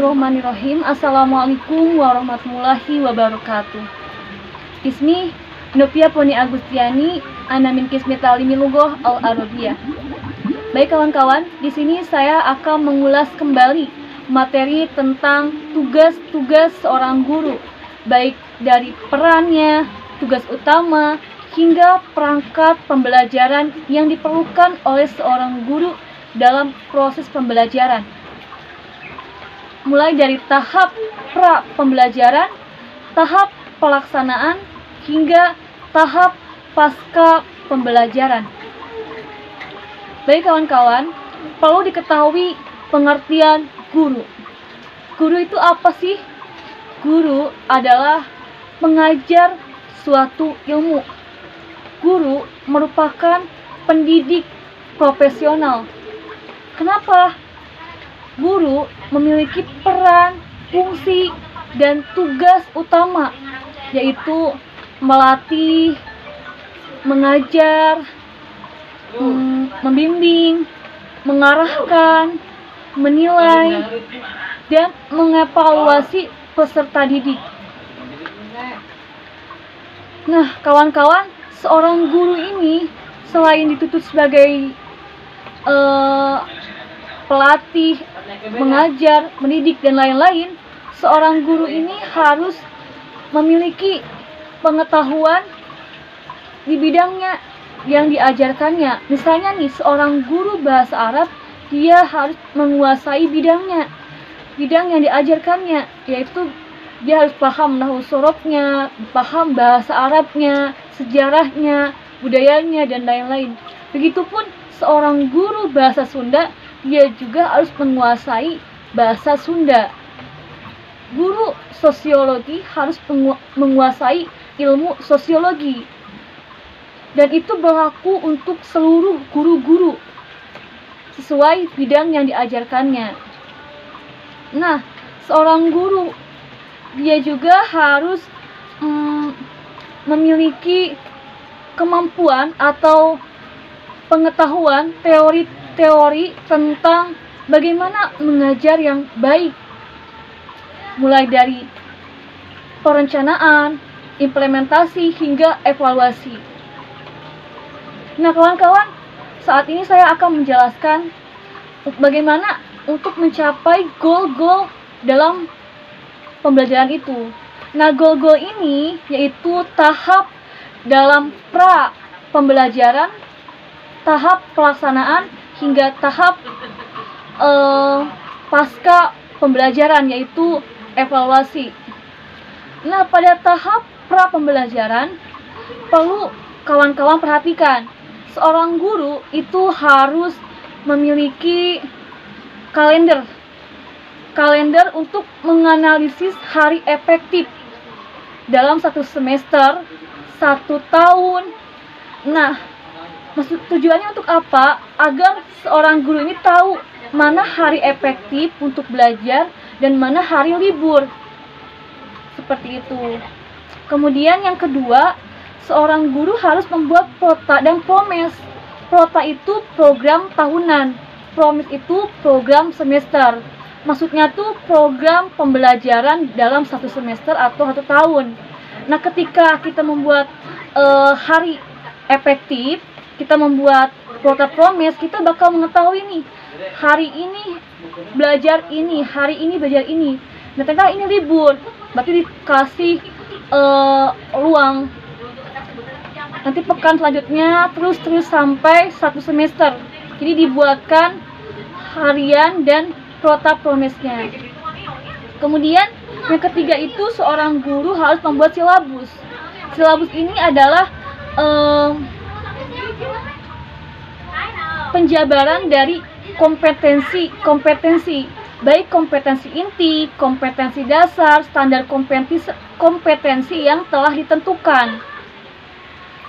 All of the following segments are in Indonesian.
Bismillahirrahmanirrahim. Assalamualaikum warahmatullahi wabarakatuh. Ismi Nopia Poni Agustiani, ana min Qismi Ta'limi Lughah Al-Arabiyah. Baik kawan-kawan, di sini saya akan mengulas kembali materi tentang tugas-tugas seorang guru, baik dari perannya, tugas utama, hingga perangkat pembelajaran yang diperlukan oleh seorang guru dalam proses pembelajaran. Mulai dari tahap pra pembelajaran, tahap pelaksanaan, hingga tahap pasca pembelajaran. Baik kawan-kawan, perlu diketahui pengertian guru. Guru itu apa sih? Guru adalah pengajar suatu ilmu. Guru merupakan pendidik profesional. Kenapa? Guru memiliki peran, fungsi, dan tugas utama, yaitu melatih, mengajar, membimbing, mengarahkan, menilai, dan mengevaluasi peserta didik. Nah, kawan-kawan, seorang guru ini selain dituntut sebagai pelatih, mengajar, mendidik, dan lain-lain, seorang guru ini harus memiliki pengetahuan di bidangnya yang diajarkannya. Misalnya nih, seorang guru bahasa Arab, dia harus menguasai bidang yang diajarkannya, yaitu dia harus paham nahwu sorofnya, paham bahasa Arabnya, sejarahnya, budayanya, dan lain-lain. Begitupun seorang guru bahasa Sunda, dia juga harus menguasai bahasa Sunda. Guru sosiologi harus menguasai ilmu sosiologi. Dan itu berlaku untuk seluruh guru-guru sesuai bidang yang diajarkannya. Nah, seorang guru dia juga harus memiliki kemampuan atau pengetahuan teori tentang bagaimana mengajar yang baik, mulai dari perencanaan, implementasi, hingga evaluasi. Nah kawan-kawan, saat ini saya akan menjelaskan bagaimana untuk mencapai goal-goal dalam pembelajaran itu. Nah, goal-goal ini yaitu tahap dalam pra pembelajaran, tahap pelaksanaan, hingga tahap pasca pembelajaran, yaitu evaluasi. Nah, pada tahap pra pembelajaran perlu kawan-kawan perhatikan, seorang guru itu harus memiliki kalender untuk menganalisis hari efektif dalam satu semester, 1 tahun. Nah, tujuannya untuk apa? Agar seorang guru ini tahu mana hari efektif untuk belajar dan mana hari libur. Seperti itu. Kemudian yang kedua, seorang guru harus membuat prota dan promes. Prota itu program tahunan, promes itu program semester. Maksudnya tuh program pembelajaran dalam 1 semester atau 1 tahun. Nah, ketika kita membuat hari efektif, kita membuat prota promes, kita bakal mengetahui nih, hari ini belajar ini, hari ini belajar ini. Nah, ternyata ini libur, berarti dikasih luang. Nanti pekan selanjutnya terus sampai 1 semester. Jadi dibuatkan harian dan prota promesnya. Kemudian yang ketiga itu seorang guru harus membuat silabus. Silabus ini adalah penjabaran dari kompetensi, baik kompetensi inti, kompetensi dasar, standar kompetensi yang telah ditentukan.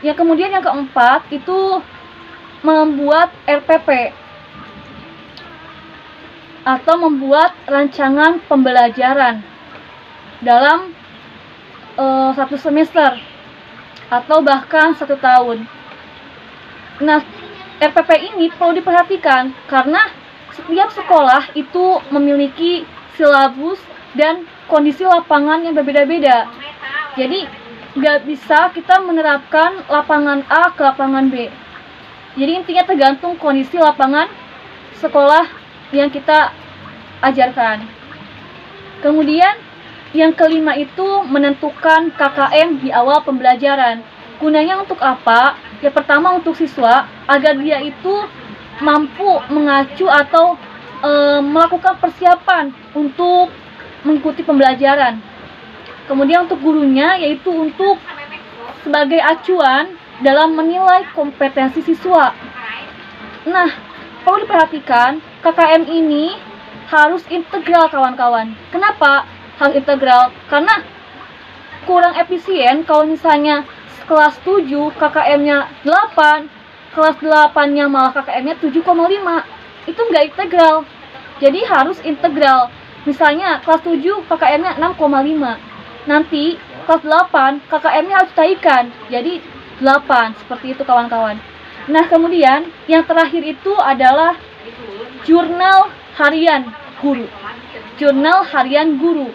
Ya, kemudian yang keempat itu membuat RPP atau membuat rancangan pembelajaran dalam 1 semester atau bahkan 1 tahun. Nah, RPP ini perlu diperhatikan karena setiap sekolah itu memiliki silabus, dan kondisi lapangan yang berbeda-beda. Jadi nggak bisa kita menerapkan lapangan A ke lapangan B. Jadi intinya tergantung kondisi lapangan sekolah yang kita ajarkan. Kemudian yang kelima itu menentukan KKM di awal pembelajaran. Gunanya untuk apa? Ya pertama untuk siswa agar dia itu mampu mengacu atau melakukan persiapan untuk mengikuti pembelajaran. Kemudian untuk gurunya yaitu untuk sebagai acuan dalam menilai kompetensi siswa. Nah, perlu diperhatikan KKM ini harus integral kawan-kawan. Kenapa harus integral? Karena kurang efisien kalau misalnya kelas 7 KKM-nya 8, kelas 8-nya malah KKM-nya 7,5. Itu nggak integral. Jadi harus integral. Misalnya kelas 7 KKM-nya 6,5. Nanti kelas 8 KKM-nya harus ditaikan. Jadi 8, seperti itu kawan-kawan. Nah, kemudian yang terakhir itu adalah jurnal harian guru. Jurnal harian guru.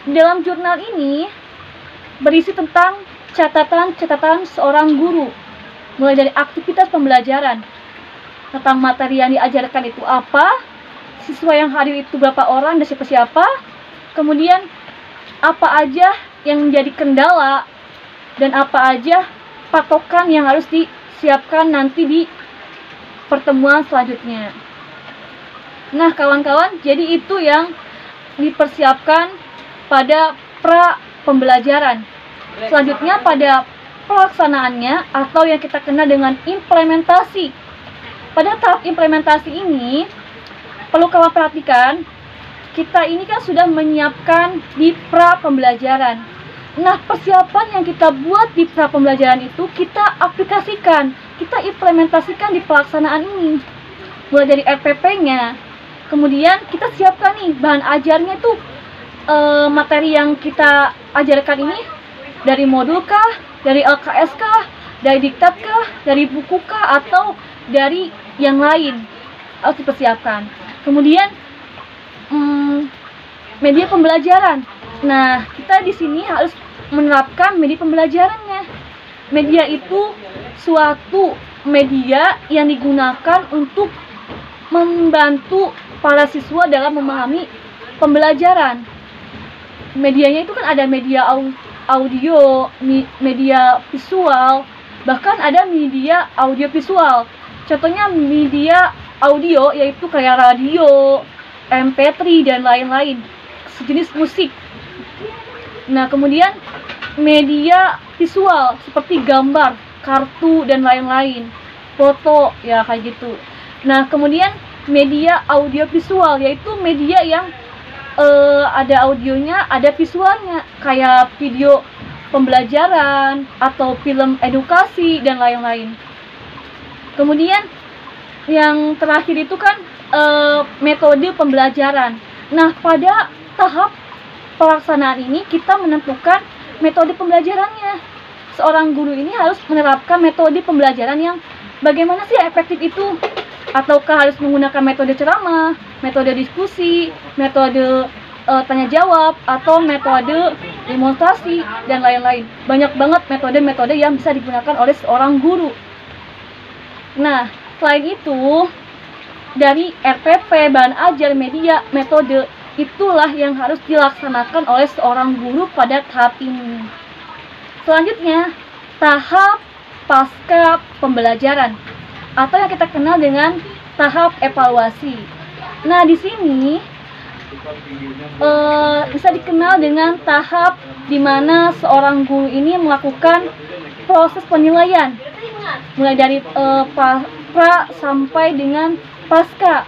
Dalam jurnal ini berisi tentang catatan-catatan seorang guru, mulai dari aktivitas pembelajaran, tentang materi yang diajarkan itu apa, siswa yang hadir itu berapa orang dan siapa-siapa, kemudian apa aja yang menjadi kendala, dan apa aja patokan yang harus disiapkan nanti di pertemuan selanjutnya. Nah kawan-kawan, jadi itu yang dipersiapkan pada pra pembelajaran. Selanjutnya pada pelaksanaannya atau yang kita kenal dengan implementasi. Pada tahap implementasi ini perlu kawan perhatikan, kita ini kan sudah menyiapkan di pra pembelajaran. Nah, persiapan yang kita buat di pra pembelajaran itu kita aplikasikan, kita implementasikan di pelaksanaan ini. Mulai dari RPP-nya, kemudian kita siapkan nih bahan ajarnya itu, materi yang kita ajarkan ini dari modul kah, dari LKS kah, dari diktat kah, dari buku kah, atau dari yang lain, harus dipersiapkan. Kemudian media pembelajaran. Nah, kita di sini harus menerapkan media pembelajarannya. Media itu suatu media yang digunakan untuk membantu para siswa dalam memahami pembelajaran. Medianya itu kan ada media audio, media visual, bahkan ada media audiovisual. Contohnya media audio yaitu kayak radio, MP3 dan lain-lain, sejenis musik. Nah, kemudian media visual seperti gambar, kartu dan lain-lain, foto ya kayak gitu. Nah, kemudian media audiovisual yaitu media yang ada audionya, ada visualnya, kayak video pembelajaran atau film edukasi dan lain-lain. Kemudian yang terakhir itu kan metode pembelajaran. Nah, pada tahap pelaksanaan ini kita menentukan metode pembelajarannya. Seorang guru ini harus menerapkan metode pembelajaran yang bagaimana sih efektif itu? Ataukah harus menggunakan metode ceramah, metode diskusi, metode tanya jawab, atau metode demonstrasi dan lain-lain. Banyak banget metode-metode yang bisa digunakan oleh seorang guru. Nah, selain itu, dari RPP, bahan ajar, media, metode, itulah yang harus dilaksanakan oleh seorang guru pada tahap ini. Selanjutnya, tahap pasca pembelajaran, atau yang kita kenal dengan tahap evaluasi. Nah, di sini bisa dikenal dengan tahap di mana seorang guru ini melakukan proses penilaian, mulai dari pra sampai dengan pasca,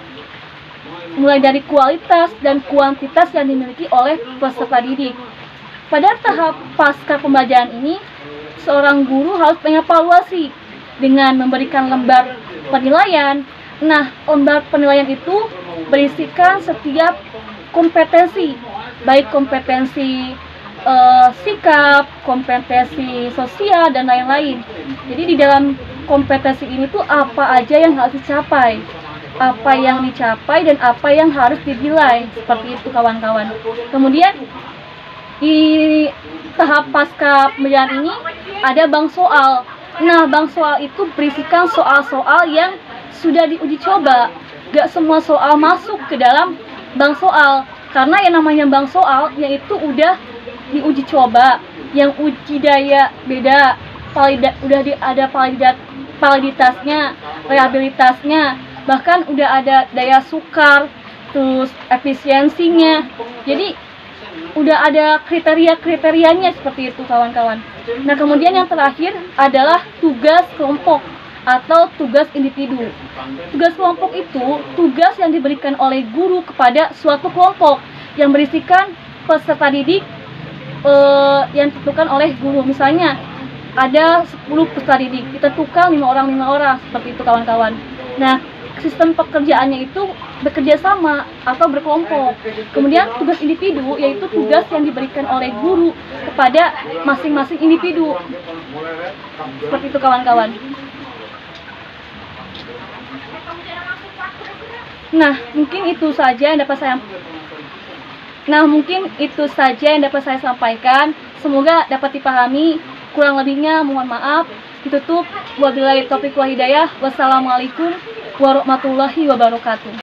mulai dari kualitas dan kuantitas yang dimiliki oleh peserta didik. Pada tahap pasca pembelajaran ini, seorang guru harus mengevaluasi dengan memberikan lembar penilaian. Nah, lembar penilaian itu berisikan setiap kompetensi, baik kompetensi sikap, kompetensi sosial, dan lain-lain. Jadi di dalam kompetensi ini tuh apa aja yang harus dicapai. apa yang dicapai dan apa yang harus dinilai, seperti itu kawan-kawan. Kemudian di tahap pasca pembelajaran ini ada bank soal. Nah, bank soal itu berisikan soal-soal yang sudah diuji coba. Gak semua soal masuk ke dalam bank soal, karena yang namanya bank soal yaitu udah diuji coba, yang uji daya beda, ada validitasnya, reliabilitasnya, bahkan udah ada daya sukar, terus efisiensinya. Jadi udah ada kriteria-kriterianya, seperti itu kawan-kawan. Nah, kemudian yang terakhir adalah tugas kelompok atau tugas individu. Tugas kelompok itu tugas yang diberikan oleh guru kepada suatu kelompok yang berisikan peserta didik yang ditentukan oleh guru. Misalnya ada 10 peserta didik, ditentukan 5 orang, seperti itu kawan-kawan. Nah, sistem pekerjaannya itu bekerja sama atau berkelompok. Kemudian tugas individu yaitu tugas yang diberikan oleh guru kepada masing-masing individu. Seperti itu kawan-kawan. Nah, mungkin itu saja yang dapat saya sampaikan. Semoga dapat dipahami. Kurang lebihnya mohon maaf. Ditutup. Wabillahi taufiq wal hidayah. Wassalamualaikum warahmatullahi wabarakatuh.